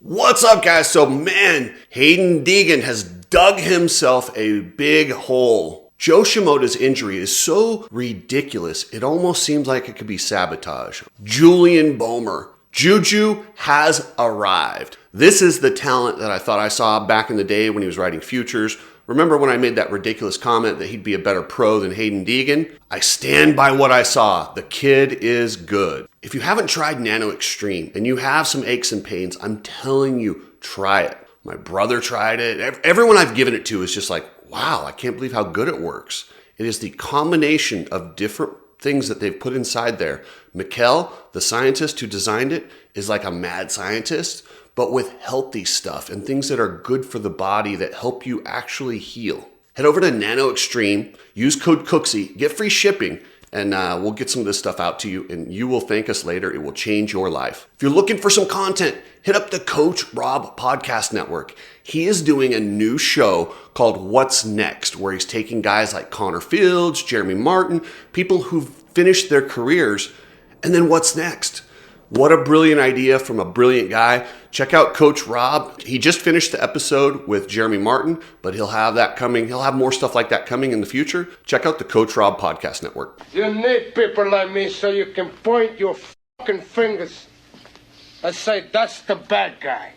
What's up, guys? So, man, Hayden Deegan has dug himself a big hole. Joe Shimoda's injury is so ridiculous, it almost seems like it could be sabotage. Julian Bulmer. Juju has arrived. This is the talent that I thought I saw back in the day when he was riding Futures. Remember when I made that ridiculous comment that he'd be a better pro than Hayden Deegan? I stand by what I saw. The kid is good. If you haven't tried Nano Extreme and you have some aches and pains, I'm telling you, try it. My brother tried it. Everyone I've given it to is just like, wow, I can't believe how good it works. It is the combination of different things that they've put inside there. Mikkel, the scientist who designed it, is like a mad scientist, but with healthy stuff and things that are good for the body that help you actually heal. Head over to Nano Extreme, use code Cooksy, get free shipping, and we'll get some of this stuff out to you, and you will thank us later. It will change your life. If you're looking for some content, hit up the Coach Rob Podcast Network. He is doing a new show called What's Next, where he's taking guys like Connor Fields, Jeremy Martin, people who've finished their careers, and then what's next? What a brilliant idea from a brilliant guy. Check out Coach Rob. He just finished the episode with Jeremy Martin, but he'll have that coming. He'll have more stuff like that coming in the future. Check out the Coach Rob Podcast Network. You need people like me so you can point your fucking fingers and say, that's the bad guy.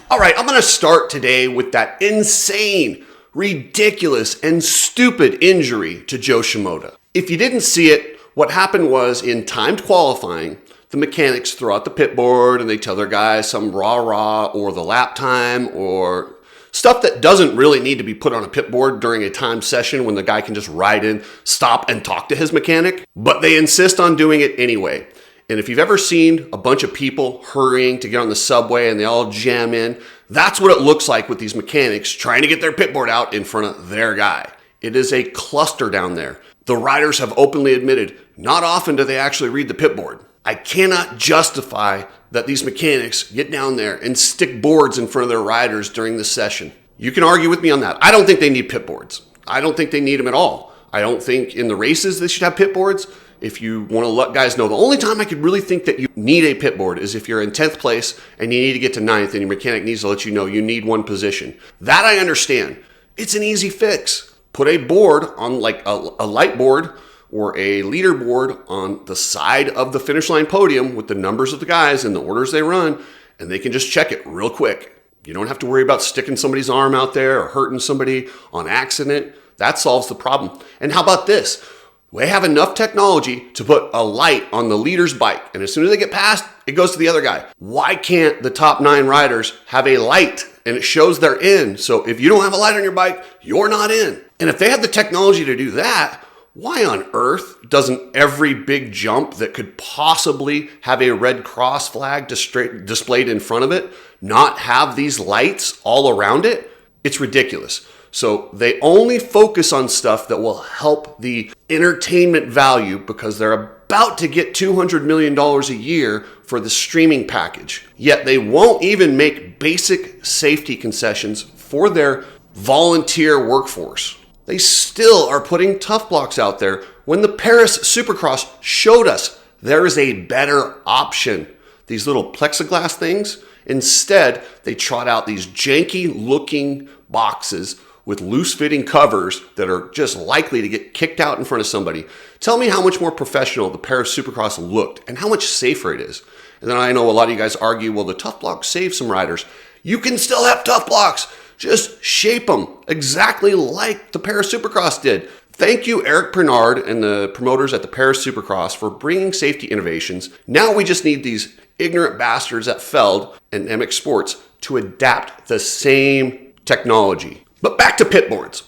All right, I'm going to start today with that insane, ridiculous, and stupid injury to Joe Shimoda. If you didn't see it, what happened was in timed qualifying, the mechanics throw out the pit board and they tell their guys some rah-rah or the lap time or stuff that doesn't really need to be put on a pit board during a timed session when the guy can just ride in, stop, and talk to his mechanic. But they insist on doing it anyway. And if you've ever seen a bunch of people hurrying to get on the subway and they all jam in, that's what it looks like with these mechanics trying to get their pit board out in front of their guy. It is a cluster down there. The riders have openly admitted, not often do they actually read the pit board. I cannot justify that these mechanics get down there and stick boards in front of their riders during the session. You can argue with me on that. I don't think they need pit boards. I don't think they need them at all. I don't think in the races they should have pit boards. If you want to let guys know, the only time I could really think that you need a pit board is if you're in 10th place and you need to get to 9th and your mechanic needs to let you know you need one position. That I understand. It's an easy fix. Put a board on like a light board or a leaderboard on the side of the finish line podium with the numbers of the guys and the orders they run, and they can just check it real quick. You don't have to worry about sticking somebody's arm out there or hurting somebody on accident. That solves the problem. And how about this? We have enough technology to put a light on the leader's bike, and as soon as they get past, it goes to the other guy. Why can't the top 9 riders have a light and it shows they're in? So if you don't have a light on your bike, you're not in. And if they have the technology to do that, why on earth doesn't every big jump that could possibly have a red cross flag displayed in front of it not have these lights all around it? It's ridiculous. So they only focus on stuff that will help the entertainment value because they're about to get $200 million a year for the streaming package. Yet they won't even make basic safety concessions for their volunteer workforce. They still are putting tough blocks out there when the Paris Supercross showed us there is a better option. These little plexiglass things, instead they trot out these janky looking boxes with loose-fitting covers that are just likely to get kicked out in front of somebody. Tell me how much more professional the Paris Supercross looked and how much safer it is. And then I know a lot of you guys argue, well, the tough blocks save some riders. You can still have tough blocks. Just shape them exactly like the Paris Supercross did. Thank you, Eric Pernard and the promoters at the Paris Supercross for bringing safety innovations. Now we just need these ignorant bastards at Feld and MX Sports to adapt the same technology. But back to pit boards.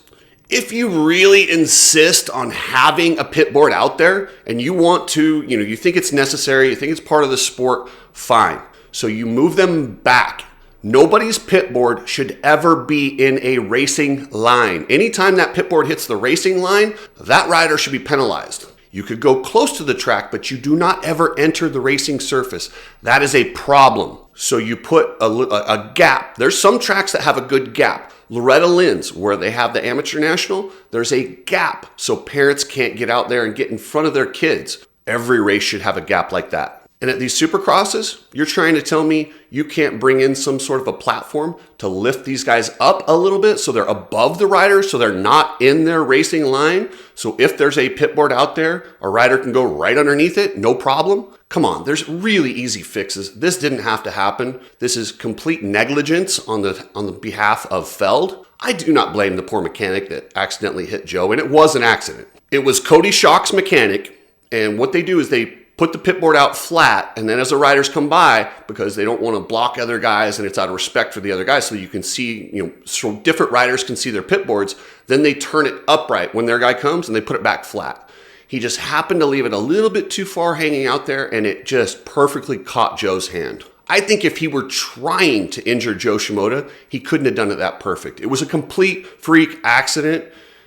If you really insist on having a pit board out there and you want to, you think it's necessary, you think it's part of the sport, fine. So you move them back. Nobody's pit board should ever be in a racing line. Anytime that pit board hits the racing line, that rider should be penalized. You could go close to the track, but you do not ever enter the racing surface. That is a problem. So you put a gap. There's some tracks that have a good gap. Loretta Lynn's, where they have the Amateur National, there's a gap so parents can't get out there and get in front of their kids. Every race should have a gap like that. And at these supercrosses, you're trying to tell me you can't bring in some sort of a platform to lift these guys up a little bit so they're above the riders, so they're not in their racing line. So if there's a pit board out there, a rider can go right underneath it, no problem. Come on, there's really easy fixes. This didn't have to happen. This is complete negligence on the behalf of Feld. I do not blame the poor mechanic that accidentally hit Joe, and it was an accident. It was Cody Schock's mechanic, and what they do is they put the pit board out flat, and then as the riders come by, because they don't want to block other guys and it's out of respect for the other guys, so you can see, so different riders can see their pit boards, then they turn it upright when their guy comes and they put it back flat. He just happened to leave it a little bit too far hanging out there, and it just perfectly caught Joe's hand. I think if he were trying to injure Joe Shimoda, he couldn't have done it that perfect. It was a complete freak accident,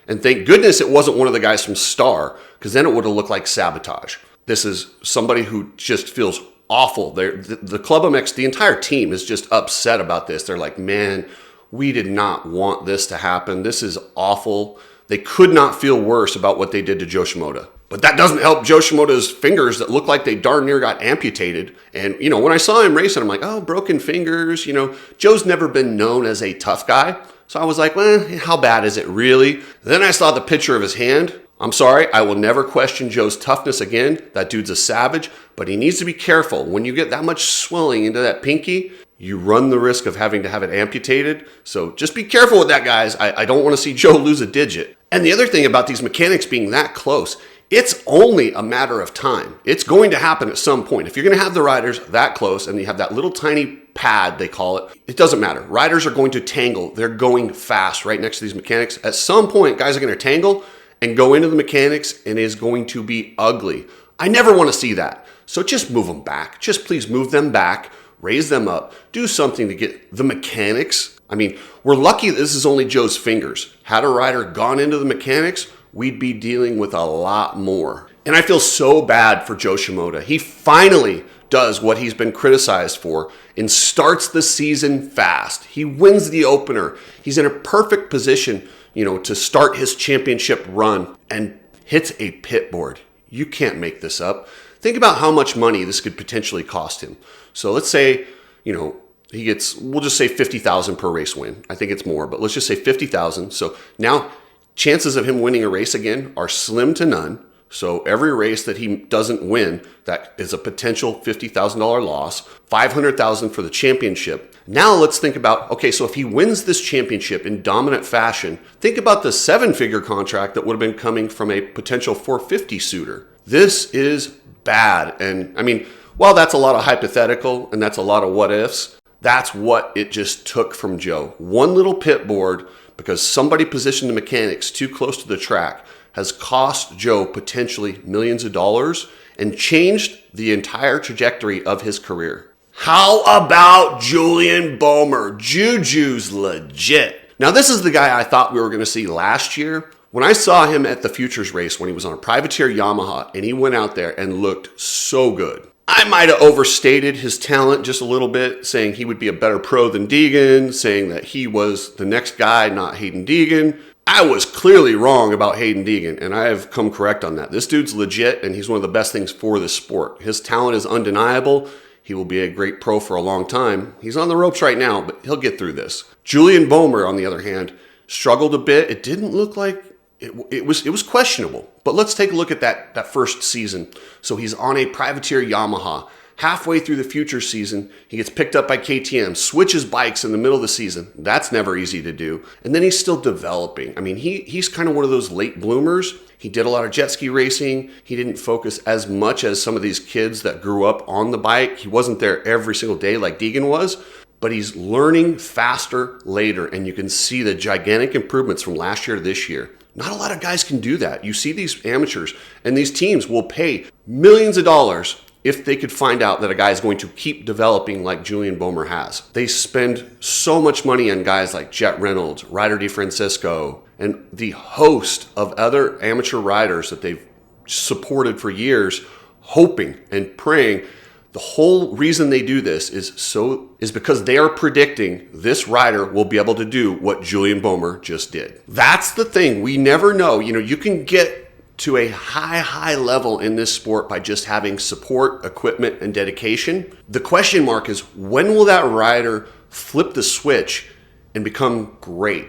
and thank goodness it wasn't one of the guys from Star, because then it would have looked like Sabatoge. This is somebody who just feels awful. The Club MX, the entire team is just upset about this. They're like, man, we did not want this to happen. This is awful. They could not feel worse about what they did to Joe Shimoda. But that doesn't help Joe Shimoda's fingers that look like they darn near got amputated. And, when I saw him racing, I'm like, oh, broken fingers. Joe's never been known as a tough guy. So I was like, well, how bad is it really? Then I saw the picture of his hand. I'm sorry, I will never question Joe's toughness again. That dude's a savage, but he needs to be careful. When you get that much swelling into that pinky, you run the risk of having to have it amputated. So just be careful with that, guys. I don't want to see Joe lose a digit. And the other thing about these mechanics being that close, it's only a matter of time. It's going to happen at some point. If you're going to have the riders that close and you have that little tiny pad, they call it, it doesn't matter. Riders are going to tangle. They're going fast right next to these mechanics. At some point, guys are going to tangle and go into the mechanics, and it is going to be ugly. I never want to see that. So just move them back. Just please move them back, raise them up, do something to get the mechanics. I mean, we're lucky this is only Joe's fingers. Had a rider gone into the mechanics, we'd be dealing with a lot more. And I feel so bad for Joe Shimoda. He finally does what he's been criticized for and starts the season fast. He wins the opener. He's in a perfect position, to start his championship run, and hits a pit board. You can't make this up. Think about how much money this could potentially cost him. So let's say, he gets, we'll just say $50,000 per race win. I think it's more, but let's just say $50,000. So now chances of him winning a race again are slim to none. So every race that he doesn't win, that is a potential $50,000 loss, $500,000 for the championship. Now let's think about, okay, so if he wins this championship in dominant fashion, think about the 7-figure contract that would have been coming from a potential 450 suitor. This is bad. And I mean, while that's a lot of hypothetical and that's a lot of what ifs, that's what it just took from Joe. One little pit board, because somebody positioned the mechanics too close to the track, has cost Joe potentially millions of dollars and changed the entire trajectory of his career. How about Julian Bulmer? Juju's legit. Now, this is the guy I thought we were going to see last year. When I saw him at the Futures race when he was on a privateer Yamaha and he went out there and looked so good. I might have overstated his talent just a little bit, saying he would be a better pro than Deegan, saying that he was the next guy, not Hayden Deegan. I was clearly wrong about Hayden Deegan, and I have come correct on that. This dude's legit, and he's one of the best things for this sport. His talent is undeniable. He will be a great pro for a long time. He's on the ropes right now, but he'll get through this. Julian Bulmer, on the other hand, struggled a bit. It didn't look like it was questionable. But let's take a look at that first season. So he's on a privateer Yamaha. Halfway through the future season, he gets picked up by KTM, switches bikes in the middle of the season. That's never easy to do. And then he's still developing. I mean, he's kind of one of those late bloomers. He did a lot of jet ski racing. He didn't focus as much as some of these kids that grew up on the bike. He wasn't there every single day like Deegan was, but he's learning faster later. And you can see the gigantic improvements from last year to this year. Not a lot of guys can do that. You see these amateurs and these teams will pay millions of dollars if they could find out that a guy is going to keep developing like Julian Bulmer has. They spend so much money on guys like Jet Reynolds, Ryder DeFrancisco, and the host of other amateur riders that they've supported for years, hoping and praying. The whole reason they do this is because they are predicting this rider will be able to do what Julian Bulmer just did. That's the thing. We never know. You can get to a high level in this sport by just having support, equipment, and dedication. The question mark is, when will that rider flip the switch and become great?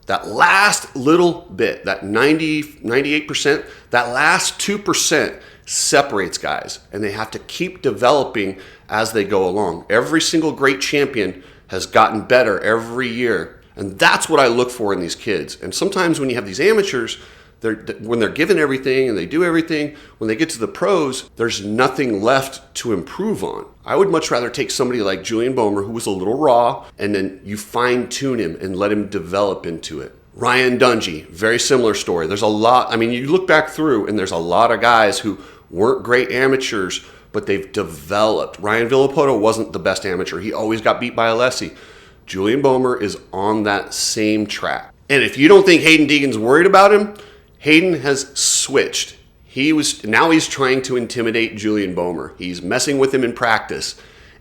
That last little bit, that 98%, that last 2% separates guys, and they have to keep developing as they go along. Every single great champion has gotten better every year, and that's what I look for in these kids. And sometimes when you have these amateurs, when they're given everything and they do everything, when they get to the pros, there's nothing left to improve on. I would much rather take somebody like Julian Bulmer, who was a little raw, and then you fine tune him and let him develop into it. Ryan Dungey, very similar story. There's a lot, I mean, you look back through and there's a lot of guys who weren't great amateurs, but they've developed. Ryan Villapoto wasn't the best amateur. He always got beat by Alessi. Julian Bulmer is on that same track. And if you don't think Hayden Deegan's worried about him, Hayden has switched. Now he's trying to intimidate Julian Bulmer. He's messing with him in practice.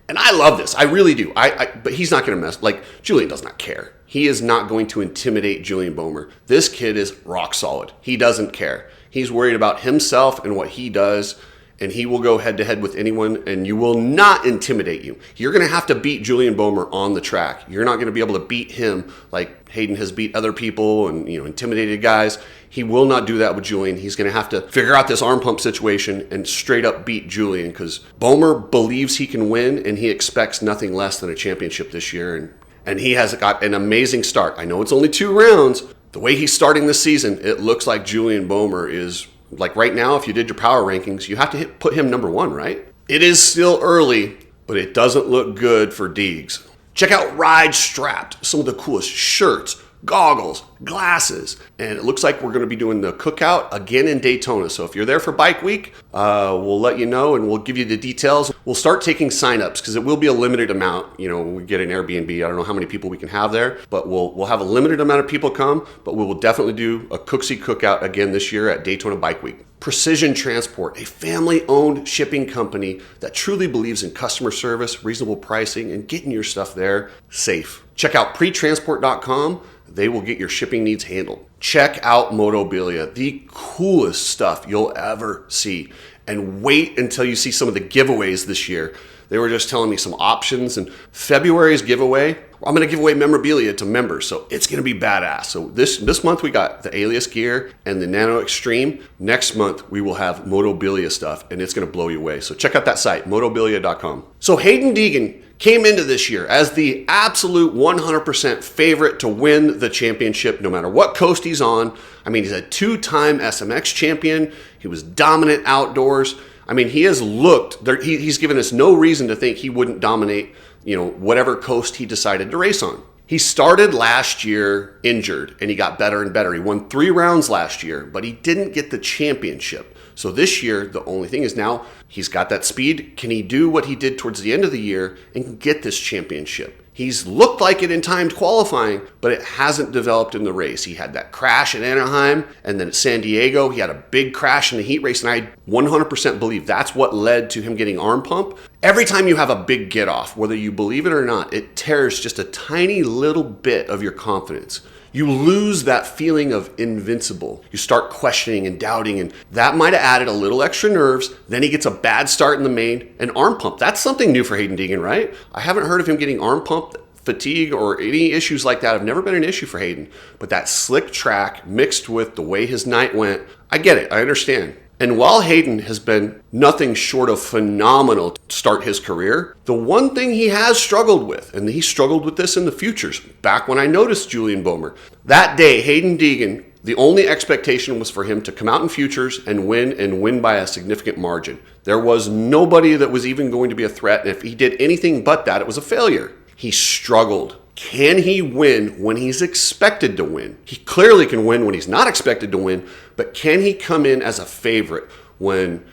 And I love this. I really do. But he's not going to mess. Like, Julian does not care. He is not going to intimidate Julian Bulmer. This kid is rock solid. He doesn't care. He's worried about himself and what he does, and he will go head-to-head with anyone, and you will not intimidate you. You're going to have to beat Julian Bulmer on the track. You're not going to be able to beat him like Hayden has beat other people and intimidated guys. He will not do that with Julian. He's going to have to figure out this arm pump situation and straight up beat Julian, because Bulmer believes he can win, and he expects nothing less than a championship this year. And he has got an amazing start. I know it's only 2 rounds. The way he's starting this season, it looks like Julian Bulmer is, like right now, if you did your power rankings, you have to put him number 1, right? It is still early, but it doesn't look good for Deegs. Check out Ride Strapped, some of the coolest shirts, goggles, glasses, and it looks like we're going to be doing the cookout again in Daytona. So if you're there for Bike Week, we'll let you know and we'll give you the details. We'll start taking signups because it will be a limited amount. When we get an Airbnb, I don't know how many people we can have there, but we'll have a limited amount of people come. But we will definitely do a Cooksy cookout again this year at Daytona Bike Week. Precision Transport, a family-owned shipping company that truly believes in customer service, reasonable pricing, and getting your stuff there safe. Check out pretransport.com. They will get your shipping needs handled. Check out Motobilia, the coolest stuff you'll ever see. And wait until you see some of the giveaways this year. They were just telling me some options, and February's giveaway, I'm going to give away memorabilia to members, so it's going to be badass. So this month we got the Alias gear and the Nano Extreme. Next month we will have Motobilia stuff, and it's going to blow you away. So check out that site, motobilia.com. So Hayden Deegan came into this year as the absolute 100% favorite to win the championship no matter what coast he's on. I mean, he's a 2-time SMX champion. He was dominant outdoors. I mean, he has looked, he's given us no reason to think he wouldn't dominate, whatever coast he decided to race on. He started last year injured, and he got better and better. He won 3 rounds last year, but he didn't get the championship. So this year, the only thing is now he's got that speed. Can he do what he did towards the end of the year and get this championship? He's looked like it in timed qualifying, but it hasn't developed in the race. He had that crash at Anaheim, and then at San Diego, he had a big crash in the heat race, and I 100% believe that's what led to him getting arm pump. Every time you have a big get off, whether you believe it or not, it tears just a tiny little bit of your confidence. You lose that feeling of invincible. You start questioning and doubting, and that might have added a little extra nerves. Then he gets a bad start in the main and arm pump. That's something new for Hayden Deegan, right? I haven't heard of him getting arm pump, fatigue, or any issues like that. Have never been an issue for Hayden. But that slick track mixed with the way his night went, I get it. I understand. And while Hayden has been nothing short of phenomenal to start his career, the one thing he has struggled with, and he struggled with this in the futures, back when I noticed Julian Bulmer, that day, Hayden Deegan, the only expectation was for him to come out in futures and win by a significant margin. There was nobody that was even going to be a threat, and if he did anything but that, it was a failure. He struggled. Can he win when he's expected to win? He clearly can win when he's not expected to win, but can he come in as a favorite when,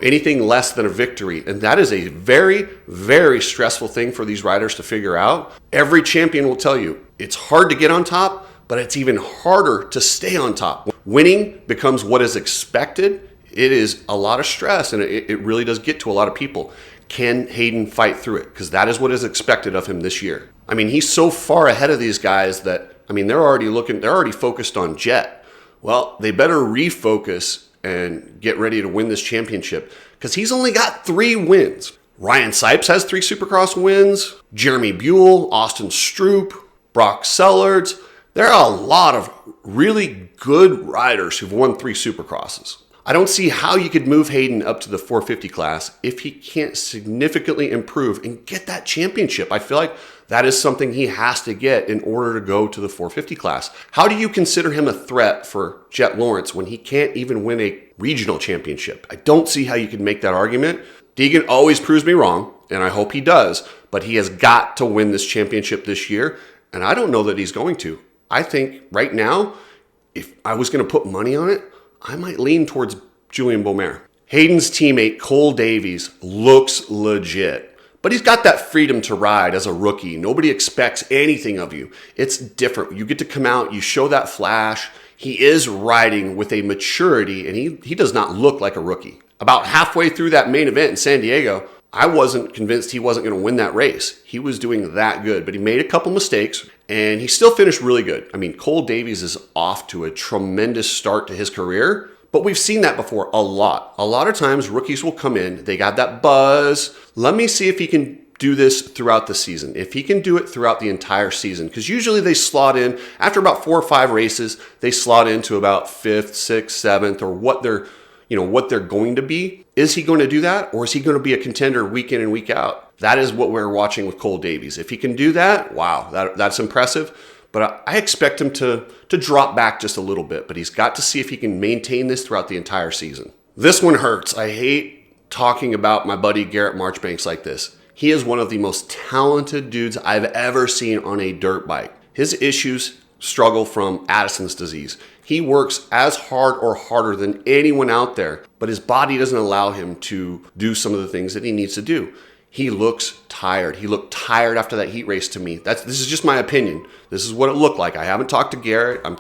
anything less than a victory? And that is a very, very stressful thing for these riders to figure out. Every champion will tell you it's hard to get on top, but it's even harder to stay on top. Winning becomes what is expected. It is a lot of stress, and it really does get to a lot of people. Can Hayden fight through it? Because that is what is expected of him this year. I mean, he's so far ahead of these guys that, they're already focused on Jet. Well, they better refocus and get ready to win this championship because he's only got 3 wins. Ryan Sipes has 3 Supercross wins. Jeremy Buell, Austin Stroop, Brock Sellards. There are a lot of really good riders who've won 3 Supercrosses. I don't see how you could move Hayden up to the 450 class if he can't significantly improve and get that championship. I feel like that is something he has to get in order to go to the 450 class. How do you consider him a threat for Jet Lawrence when he can't even win a regional championship? I don't see how you can make that argument. Deegan always proves me wrong, and I hope he does, but he has got to win this championship this year, and I don't know that he's going to. I think right now, if I was going to put money on it, I might lean towards Julian Bulmer. Hayden's teammate Cole Davies looks legit, but he's got that freedom to ride as a rookie. Nobody expects anything of you. It's different. You get to come out, you show that flash. He is riding with a maturity, and he does not look like a rookie. About halfway through that main event in San Diego, I wasn't convinced he wasn't going to win that race. He was doing that good, but he made a couple mistakes, and he still finished really good. I mean, Cole Davies is off to a tremendous start to his career, but we've seen that before a lot. A lot of times, rookies will come in, they got that buzz. Let me see if he can do this throughout the season. If he can do it throughout the entire season, because usually they slot in, after about 4 or 5 races, they slot into about 5th, 6th, 7th, or what they're going to be. Is he going to do that? Or is he going to be a contender week in and week out? That is what we're watching with Cole Davies. If he can do that, wow, that's impressive. But I expect him to drop back just a little bit. But he's got to see if he can maintain this throughout the entire season. This one hurts. I hate talking about my buddy Garrett Marchbanks like this. He is one of the most talented dudes I've ever seen on a dirt bike. His issues struggle from Addison's disease. He works as hard or harder than anyone out there, but his body doesn't allow him to do some of the things that he needs to do. He looks tired. He looked tired after that heat race to me. This is just my opinion. This is what it looked like. I haven't talked to Garrett. I'm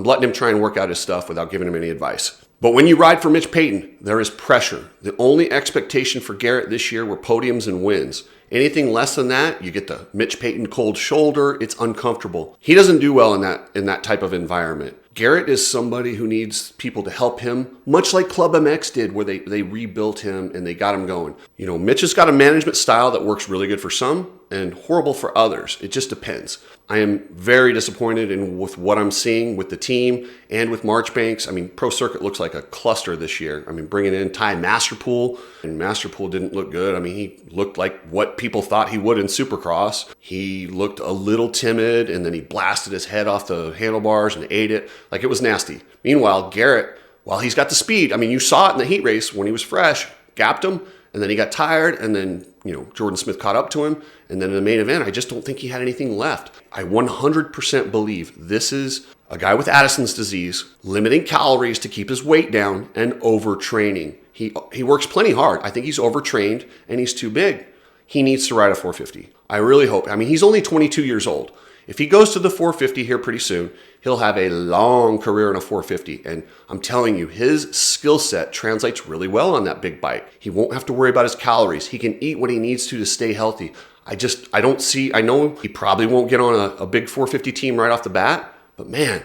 letting him try and work out his stuff without giving him any advice. But when you ride for Mitch Payton, there is pressure. The only expectation for Garrett this year were podiums and wins. Anything less than that, you get the Mitch Payton cold shoulder. It's uncomfortable. He doesn't do well in that type of environment. Garrett is somebody who needs people to help him, much like Club MX did, where they rebuilt him and they got him going. You know, Mitch has got a management style that works really good for some and horrible for others. It just depends. I am very disappointed with what I'm seeing with the team and with Marchbanks. I mean, Pro Circuit looks like a cluster this year. I mean, bringing in Ty Masterpool, and Masterpool didn't look good. I mean, he looked like what people thought he would in Supercross. He looked a little timid, and then he blasted his head off the handlebars and ate it. Like, it was nasty. Meanwhile, Garrett, while he's got the speed, I mean, you saw it in the heat race when he was fresh, gapped him, and then he got tired, and then, Jordan Smith caught up to him. And then in the main event, I just don't think he had anything left. I 100% believe this is a guy with Addison's disease, limiting calories to keep his weight down, and overtraining. He works plenty hard. I think he's overtrained, and he's too big. He needs to ride a 450. I really hope. I mean, he's only 22 years old. If he goes to the 450 here pretty soon, he'll have a long career in a 450. And I'm telling you, his skill set translates really well on that big bike. He won't have to worry about his calories. He can eat what he needs to stay healthy. I know he probably won't get on a big 450 team right off the bat, but man,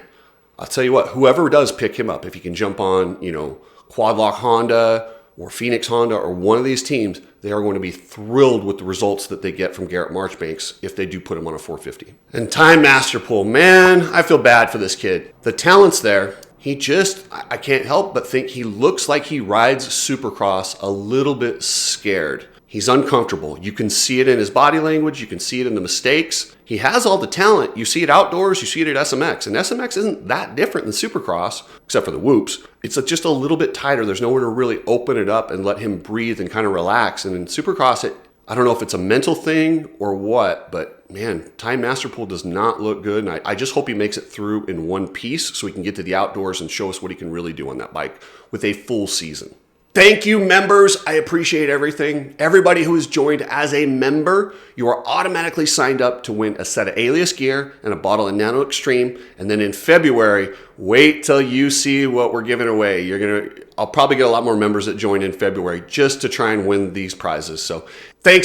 I'll tell you what, whoever does pick him up, if he can jump on, Quadlock Honda or Phoenix Honda or one of these teams, they are going to be thrilled with the results that they get from Garrett Marchbanks if they do put him on a 450. And Ty Masterpool, man, I feel bad for this kid. The talent's there. I can't help but think he looks like he rides Supercross a little bit scared. He's uncomfortable. You can see it in his body language. You can see it in the mistakes. He has all the talent. You see it outdoors. You see it at SMX. And SMX isn't that different than Supercross, except for the whoops. It's just a little bit tighter. There's nowhere to really open it up and let him breathe and kind of relax. And in Supercross, I don't know if it's a mental thing or what, but man, Ty Masterpool does not look good. And I just hope he makes it through in one piece so he can get to the outdoors and show us what he can really do on that bike with a full season. Thank you, members. I appreciate everything. Everybody who has joined as a member, you are automatically signed up to win a set of Alias gear and a bottle of Nano Extreme. And then in February, wait till you see what we're giving away. I'll probably get a lot more members that join in February just to try and win these prizes. So thanks.